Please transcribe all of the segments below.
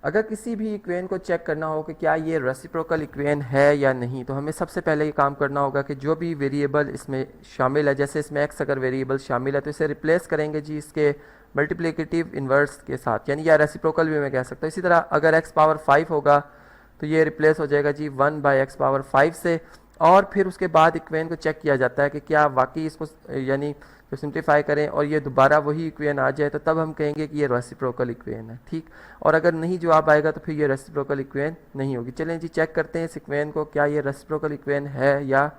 अगर किसी भी इक्वेशन को चेक करना हो कि क्या ये रेसिप्रोकल इक्वेशन है या नहीं, तो हमें सबसे पहले ये काम करना होगा कि जो भी वेरिएबल इसमें शामिल है, जैसे इसमें x अगर वेरिएबल शामिल है तो इसे रिप्लेस करेंगे जी इसके मल्टीप्लिकेटिव इन्वर्स के साथ, यानी या रेसिप्रोकल भी मैं कह सकता हूँ। इसी तरह अगर x पावर 5 होगा तो ये रिप्लेस हो जाएगा जी 1/x पावर 5 से, और फिर उसके बाद इक्वेशन को चेक किया जाता है कि क्या वाकई इसको यानी तो सिंप्लीफाई करें और ये दोबारा वही इक्वेशन आ जाए, तो तब हम कहेंगे कि ये रेसिप्रोकल इक्वेशन है, ठीक। और अगर नहीं जवाब आएगा तो फिर ये रेसिप्रोकल इक्वेशन नहीं होगी। चलें जी चेक करते हैं इस इक्वेशन को, क्या ये रेसिप्रोकल इक्वेशन है या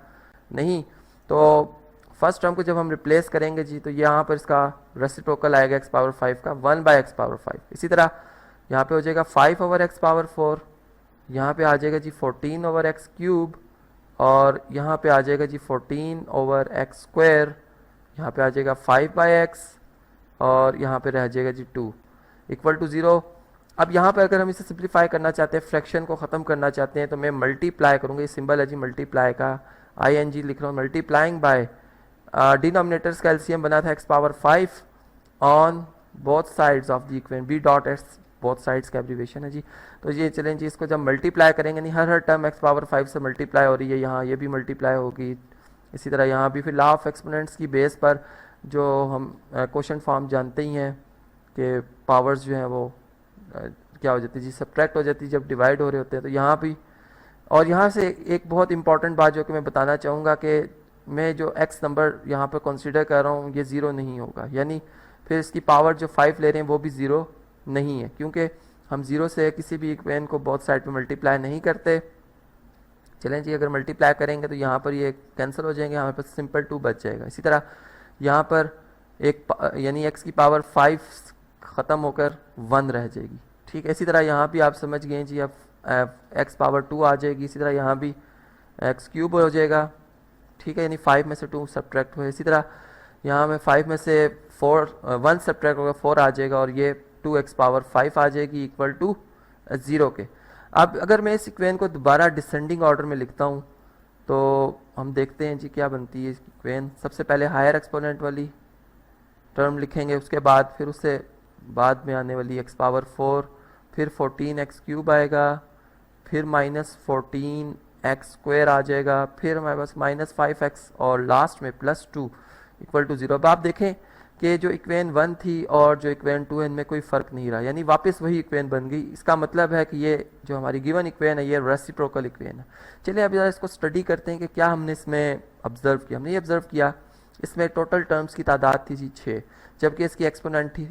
नहीं। तो फर्स्ट टर्म को जब हम रिप्लेस करेंगे जी, तो यहाँ पर इसका रेसिप्रोकल आएगा x पावर 5 का 1/x पावर 5। इसी तरह यहाँ पे हो जाएगा 5/x पावर 4, यहाँ पे आ जाएगा जी 14/x क्यूब, और यहाँ पे आ जाएगा जी 14/x स्क्वायर, यहाँ पे आ जाएगा 5/x, और यहाँ पे रह जाएगा जी 2 इक्वल टू 0। अब यहाँ पे अगर हम इसे सिंप्लीफाई करना चाहते हैं, फ्रैक्शन को ख़त्म करना चाहते हैं, तो मैं मल्टीप्लाई करूँगा। ये सिंबल है जी मल्टीप्लाई का, ING लिख रहा हूँ, मल्टीप्लाइंग बाय डिनोमिनेटर्स का एलसीएम बना था x power 5 on both sides of the equation, b dot S both sides का एब्रीवेशन है जी। तो ये चलें जी, इसको जब मल्टीप्लाई करेंगे, नहीं हर टर्म x पावर 5 से मल्टीप्लाई हो रही है, यहाँ ये भी मल्टीप्लाई होगी, इसी तरह यहाँ भी। फिर लॉ ऑफ एक्सपोनेंट्स की बेस पर जो हम क्वेश्चन फॉर्म जानते ही हैं कि पावर्स जो हैं वो क्या हो जाती है जी, सब्ट्रैक्ट हो जाती है जब डिवाइड हो रहे होते हैं, तो यहाँ भी। और यहाँ से एक बहुत इंपॉर्टेंट बात जो कि मैं बताना चाहूँगा कि मैं जो x नंबर यहाँ पर कंसीडर कर रहा हूँ ये ज़ीरो नहीं होगा, यानी फिर इसकी पावर जो 5 ले रहे हैं वो भी ज़ीरो नहीं है, क्योंकि हम ज़ीरो से किसी भी इक्वेशन को बोथ साइड पे मल्टीप्लाई नहीं करते। चलें जी, अगर मल्टीप्लाई करेंगे तो यहाँ पर ये कैंसिल हो जाएंगे, हमारे पास सिंपल 2 बच जाएगा। इसी तरह यहाँ पर एक यानी x की पावर 5 ख़त्म होकर 1 रह जाएगी, ठीक है। इसी तरह यहाँ भी आप समझ गए जी, अब x पावर 2 आ जाएगी। इसी तरह यहाँ भी x क्यूब हो जाएगा, ठीक है, यानी 5 में से 2 सब्ट्रैक्ट हुए। इसी तरह यहाँ में 5 में से 1 सब्ट्रैक्ट होगा, 4 आ जाएगा, और ये 2x पावर 5 आ जाएगी इक्वल टू 0 के। अब अगर मैं इस इक्वेशन को दोबारा डिसेंडिंग ऑर्डर में लिखता हूँ तो हम देखते हैं जी क्या बनती है इक्वेशन। सबसे पहले हायर एक्सपोनेंट वाली टर्म लिखेंगे, उसके बाद फिर उससे बाद में आने वाली x पावर 4, फिर 14x क्यूब आएगा, फिर -14x स्क्वायर आ जाएगा, फिर हमारे पास -5x, और लास्ट में +2 इक्वल टू 0। अब आप देखें कि जो इक्वेशन 1 थी और जो इक्वेशन 2 है इनमें कोई फ़र्क नहीं रहा, यानी वापस वही इक्वेशन बन गई। इसका मतलब है कि ये जो हमारी गिवन इक्वेशन है ये रेसिप्रोकल इक्वेशन है। चलिए अब ज़रा इसको स्टडी करते हैं कि क्या हमने इसमें ऑब्जर्व किया। हमने ये ऑब्जर्व किया इसमें टोटल टर्म्स की तादाद थी जी 6, जबकि इसकी एक्सपोनेंट थी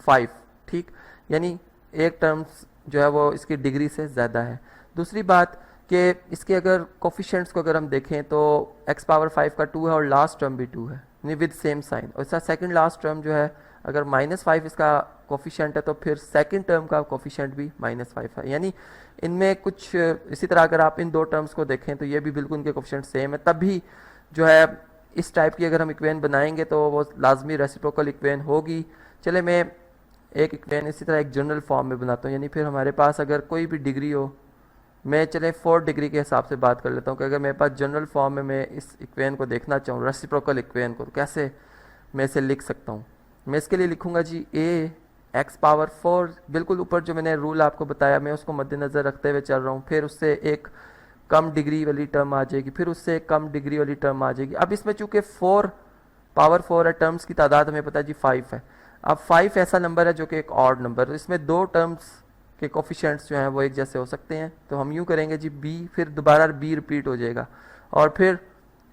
5, ठीक, यानी एक टर्म्स जो है वो इसकी डिग्री से ज़्यादा है। दूसरी बात कि इसके अगर कोफिशिएंट्स को अगर हम देखें तो x पावर 5 का 2 है और लास्ट टर्म भी 2 है विद सेम साइन, और इसका सेकंड लास्ट टर्म जो है अगर -5 इसका कोफिशिएंट है तो फिर सेकंड टर्म का कोफिशिएंट भी -5 है, यानी इनमें कुछ इसी तरह अगर आप इन दो टर्म्स को देखें तो ये भी बिल्कुल इनके कोफिशिएंट सेम है। तब भी जो है इस टाइप की अगर हम इक्वेशन बनाएंगे तो वो लाजमी रेसिप्रोकल इक्वेशन होगी। चले मैं एक इक्वेशन इसी तरह एक जनरल फॉर्म में बनाता हूँ, यानी फिर हमारे पास अगर कोई भी डिग्री हो, मैं चले 4 डिग्री के हिसाब से बात कर लेता हूँ कि अगर मेरे पास जनरल फॉर्म में मैं इस इक्वेशन को देखना चाहूँ रेसिप्रोकल इक्वेशन को, तो कैसे मैं इसे लिख सकता हूँ। मैं इसके लिए लिखूँगा जी x पावर 4, बिल्कुल ऊपर जो मैंने रूल आपको बताया मैं उसको मद्देनज़र रखते हुए चल रहा हूँ, फिर उससे एक कम डिग्री वाली टर्म आ जाएगी, फिर उससे एक कम डिग्री वाली टर्म आ जाएगी। अब इसमें चूँकि 4 पावर 4 है, टर्म्स की तादाद हमें पता है जी 5 है। अब 5 ऐसा नंबर है जो कि एक ऑड नंबर है, इसमें दो टर्म्स के कोफिशिएंट्स जो हैं वो एक जैसे हो सकते हैं, तो हम यूँ करेंगे जी b, फिर दोबारा b रिपीट हो जाएगा, और फिर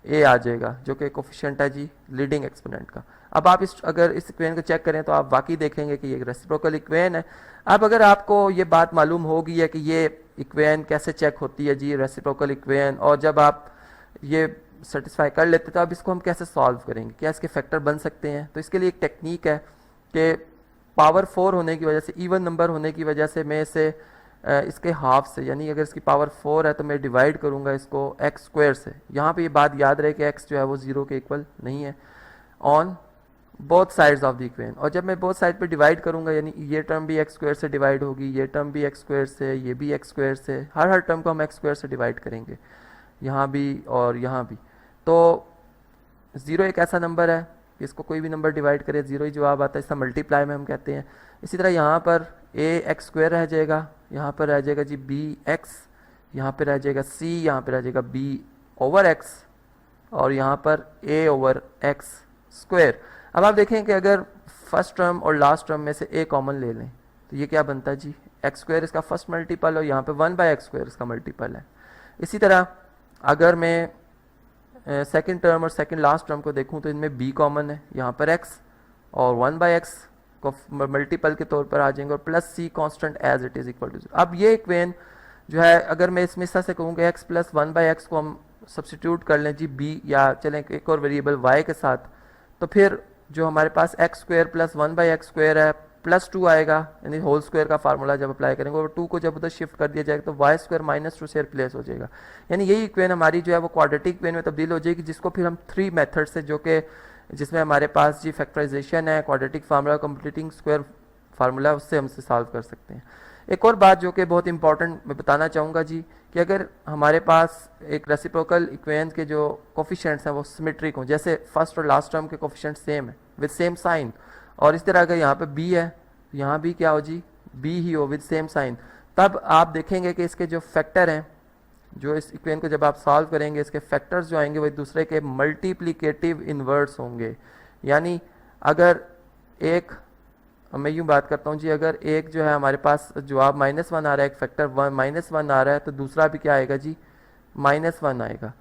a आ जाएगा जो कि कोफिशिएंट है जी लीडिंग एक्सपोनेंट का। अब आप अगर इस इक्वेशन को चेक करें तो आप वाकई देखेंगे कि ये एक रेसिप्रोकल इक्वेशन है। अब अगर आपको ये बात मालूम होगी है कि ये इक्वेशन कैसे चेक होती है जी रेसिप्रोकल इक्वेशन, और जब आप ये सेटिस्फाई कर लेते तो अब इसको हम कैसे सॉल्व करेंगे, क्या इसके फैक्टर बन सकते हैं। तो इसके लिए एक टेक्निक है कि पावर 4 होने की वजह से, इवन नंबर होने की वजह से मैं इसे इसके हाफ से, यानी अगर इसकी पावर 4 है तो मैं डिवाइड करूंगा इसको x स्क्वायर से। यहाँ पे ये बात याद रहे कि x जो है वो 0 के इक्वल नहीं है on both sides of the equation. और जब मैं बोथ साइड पे डिवाइड करूंगा, यानी ये टर्म भी x स्क्वायर से डिवाइड होगी, ये टर्म भी x स्क्वायर से, ये भी x स्क्वायर से, हर टर्म को हम x स्क्वायर से डिवाइड करेंगे, यहाँ भी और यहाँ भी। तो 0 एक ऐसा नंबर है कि इसको कोई भी नंबर डिवाइड करे 0 ही जवाब आता है, इसका मल्टीप्लाई में हम कहते हैं। इसी तरह यहाँ पर ax² रह जाएगा, यहाँ पर रह जाएगा जी bx, यहाँ पे रह जाएगा c, यहाँ पे रह जाएगा b/x और यहाँ पर a/x²। अब आप देखें कि अगर फर्स्ट टर्म और लास्ट टर्म में से a कॉमन ले लें तो ये क्या बनता है जी, x² इसका फर्स्ट मल्टीपल और यहाँ पे 1/x² इसका मल्टीपल है। इसी तरह अगर मैं सेकंड टर्म और सेकंड लास्ट टर्म को देखूं तो इनमें b कॉमन है, यहाँ पर x और 1/x को मल्टीपल के तौर पर आ जाएंगे और plus c constant as it is equal to 0। अब ये इक्वेशन जो है अगर मैं इसमें इस तरह से कहूँ कि x प्लस 1/x को हम सब्सटीट्यूट कर लें जी b या चलें एक और वेरिएबल y के साथ, तो फिर जो हमारे पास x² प्लस 1/x² है प्लस 2 आएगा, यानी होल स्क्वायर का फार्मूला जब अप्लाई करेंगे और 2 को जब उधर शिफ्ट कर दिया जाएगा तो y² माइनस 2 से रिप्लेस हो जाएगा। यानी यही इक्वेशन हमारी जो है वो क्वाड्रेटिक इक्वेशन में तब्दील हो जाएगी, जिसको फिर हम 3 मेथड से, जो कि जिसमें हमारे पास जी फैक्टराइजेशन है, quadratic formula, completing square formula, उससे हमसे सॉल्व कर सकते हैं। एक और बात जो कि बहुत इंपॉर्टेंट मैं बताना चाहूँगा जी, कि अगर हमारे पास एक रेसिप्रोकल इक्वेशन के जो कोफिशिएंट्स हैं वो सिमेट्रिक हों, जैसे फर्स्ट और लास्ट टर्म के कोफिशिएंट सेम है विद सेम साइन, और इस तरह अगर यहाँ पे b है यहाँ भी क्या हो जी, b ही हो विद सेम साइन, तब आप देखेंगे कि इसके जो फैक्टर हैं, जो इस इक्वेशन को जब आप सॉल्व करेंगे इसके फैक्टर्स जो आएंगे वो एक दूसरे के मल्टीप्लिकेटिव इन्वर्स होंगे। यानी अगर एक, मैं यूँ बात करता हूँ जी, अगर एक जो है हमारे पास जवाब -1 आ रहा है, एक फैक्टर -1 आ रहा है, तो दूसरा भी क्या आएगा जी, -1 आएगा।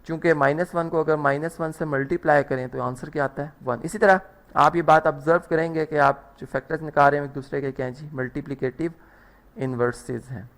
चूंकि -1 को अगर -1 से मल्टीप्लाई करें तो आंसर क्या आता है, 1। इसी तरह आप ये बात ऑब्जर्व करेंगे कि आप जो फैक्टर्स निकाल रहे हैं एक दूसरे के क्या हैं जी, मल्टीप्लिकेटिव इन्वर्सेस हैं।